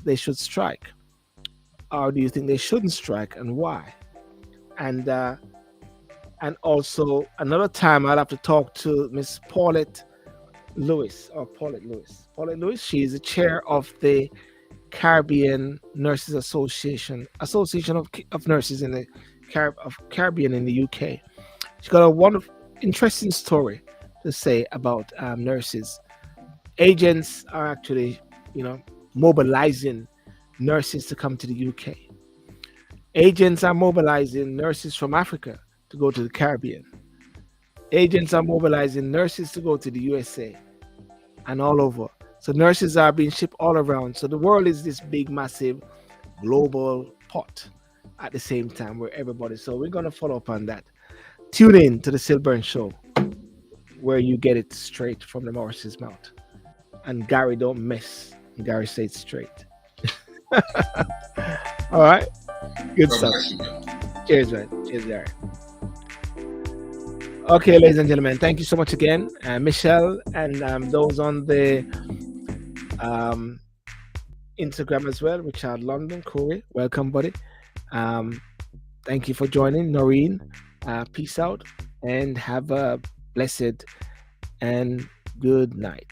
they should strike? Or do you think they shouldn't strike, and why? And and also another time I'll have to talk to Miss Paulette Lewis, or Paulette Lewis. Paulette Lewis, she is the chair of the Caribbean Nurses Association of Nurses in the Caribbean in the UK. She's got a wonderful, interesting story to say about nurses. Agents are actually, you know, mobilizing nurses to come to the UK. Agents are mobilizing nurses from Africa to go to the Caribbean. Agents are mobilizing nurses to go to the USA and all over. So nurses are being shipped all around. So the world is this big, massive, global pot at the same time where everybody. So we're gonna follow up on that. Tune in to the Silburn Show, where you get it straight from the Morris's mouth. And Gary don't mess. Gary says straight. All right. Good God stuff. bless you, man. Cheers, man. Cheers, Gary. Okay, ladies and gentlemen, thank you so much again, Michelle, and those on the um, Instagram as well, Richard London, Corey. Welcome, buddy. Um, thank you for joining, Noreen. Peace out and have a blessed and good night.